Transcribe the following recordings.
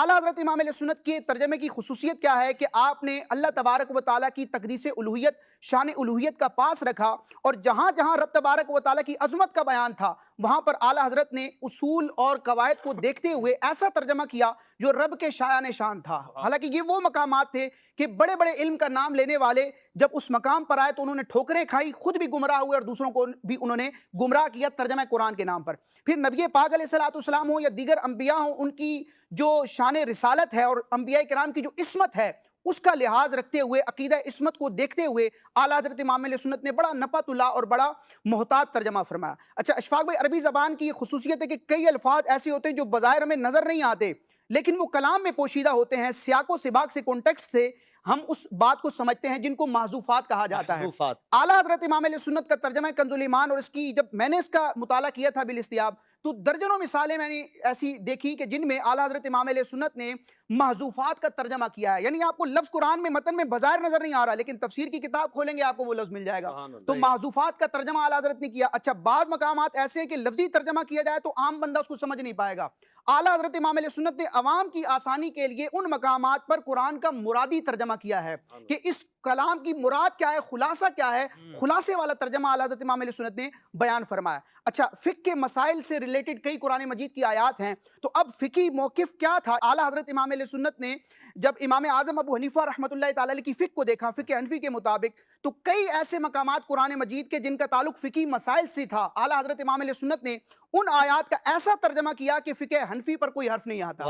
आला हज़रत इमाम अहले सुन्नत के तर्जमे की खुसूसियत क्या है कि आपने अल्लाह तबारक व तआला की तक़दीस उलूहियत, शान उलूहियत का पास रखा और जहाँ जहाँ रब तबारक व तआला की अज़मत का बयान था वहाँ पर आला हज़रत ने उसूल और कवायद को देखते हुए ऐसा तर्जमा किया जो रब के शायान शान था। हालांकि ये वो मकामात थे कि बड़े बड़े इल्म का नाम लेने वाले जब उस मकाम पर आए तो उन्होंने ठोकरें खाई, खुद भी गुमराह हुए और दूसरों को भी उन्होंने गुमराह किया तर्जमा कुरान के नाम पर। फिर नबी पाक अलैहिस्सलाम हो या दीगर अंबिया हो, उनकी जो शान रिसालत है और अंबिया किराम की जो इस्मत है उसका लिहाज रखते हुए, अकीदा इस्मत को देखते हुए आला हज़रत इमाम अहले सुन्नत ने बड़ा नपतुल्लाह और बड़ा मोहतात तर्जमा फरमाया। अच्छा अशफाक भाई, अरबी ज़बान की खुसूसियत है कि कई अल्फाज ऐसे होते हैं जो बज़ाहिर हमें नज़र नहीं आते लेकिन वो कलाम में पोशीदा होते हैं, सियाको सिबाक से, कॉन्टेक्स्ट से हम उस बात को समझते हैं जिनको महज़ूफ़ात कहा जाता है। आला हज़रत इमाम अहले सुन्नत का तर्जमा कंज़ुल ईमान, और इसकी जब मैंने इसका मुताला किया था बिल-इस्तियाब तो दर्जनों मिसालें मैंने ऐसी देखी कि जिनमें आला हज़रत इमाम अहले सुन्नत ने महज़ूफ़ात का तर्जमा किया है। यानी आपको लफ्ज़ कुरान में मतन में बज़ाहिर नज़र नहीं आ रहा लेकिन तफसीर की किताब खोलेंगे आपको वो लफ्ज़ मिल जाएगा। तो महज़ूफ़ात का तर्जमा आला हज़रत ने किया। अच्छा, बाद मकामात ऐसे हैं कि लफ्ज़ी तर्जमा किया जाए तो आम बंदा उसको समझ नहीं पाएगा। आला हज़रत इमाम अहले सुन्नत ने अवाम की आसानी के लिए उन मकामात पर कुरान का मुरादी तर्जमा किया है कि इस कलाम की मुराद क्या है, खुलासा क्या है, खुलासे वाला तर्जमा आला हज़रत इमाम अहले सुन्नत ने बयान फरमाया। अच्छा, फ़िक़्ह के मसाइल से रिलेटेड कई कुरान मजीद की आयात हैं, तो अब फ़िक़ही मौक़िफ़ क्या था? आला हज़रत इमाम अहले सुन्नत ने जब इमाम आज़म अबू हनीफ़ा रहमतुल्लाहि तआला अलैह की फ़िक़्ह को देखा, फ़िक़्ह हनफ़ी के मुताबिक, तो कई ऐसे मकामात कुरान मजीद के जिनका ताल्लुक फ़िक़ही मसाइल से था, आला हज़रत इमाम अहले सुन्नत ने उन आयात का ऐसा तर्जमा किया कि फ़िक़्ह हनफ़ी पर कोई हर्फ नहीं आता।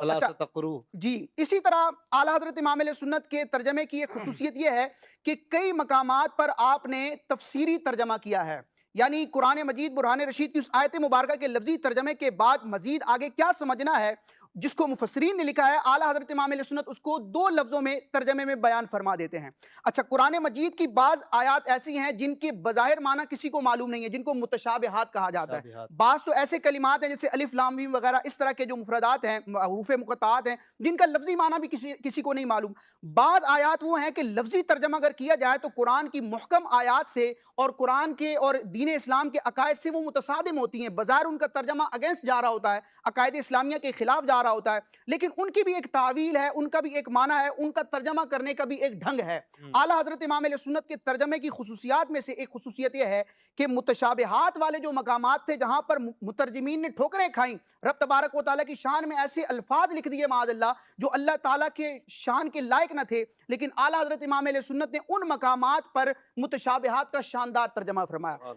अच्छा, जी, इसी तरह आला हज़रत इमाम अहले सुन्नत के तर्जमे की एक खुसूसियत यह है कि कई मकामात पर आपने तफसीरी तर्जमा किया है। यानी कुरान मजीद बुरहान रशीद की उस आयत मुबारका के लफ्जी तर्जमे के बाद मजीद आगे क्या समझना है जिसको मुफस्सिरीन ने लिखा है, आला हज़रत इमाम अहले सुन्नत उसको दो लफ्ज़ों में तर्जमे में बयान फरमा देते हैं। अच्छा, कुरान मजीद की बाज़ आयात ऐसी हैं जिनके बज़ाहिर माना किसी को मालूम नहीं है, जिनको मुतशाबिहात कहा जाता है। बाज़ तो ऐसे कलिमात हैं जैसे अलिफ लाम मीम वगैरह, इस तरह के जो मुफरदात हैं, हरूफ़ मुक़त्ताआत हैं, जिनका लफ्ज़ी माना भी किसी को नहीं मालूम। बाज़ आयात वो हैं कि लफ्ज़ी तर्जमा अगर किया जाए तो कुरान की मुहकम आयात से और कुरान के और दीन इस्लाम के अकायद से वो मुतसादिम होती हैं। बज़ाहिर उनका तर्जमा अगेंस्ट जा रहा होता है, अकायद इस्लामिया के खिलाफ जा रहा होता है, लेकिन उनकी भी एक तावील है, उनका भी एक माना है, उनका तर्जमा करने का भी एक ढंग है। आला हज़रत इमाम अहले सुन्नत के तर्जमे की खुसूसियात में से एक खुसूसियत यह है कि मुतशाबिहात वाले जो मकामात थे जहाँ पर मुतरजिमीन ने ठोकरें खाई, रब तबारक व तआला की शान में ऐसे अल्फाज लिख दिए माअज़ल्लाह जो अल्लाह ताला के शान के लायक न थे, लेकिन आला हज़रत इमाम अहले सुन्नत ने उन मकामात पर मुतशाबिहात का शानदार तर्जमा फरमाया।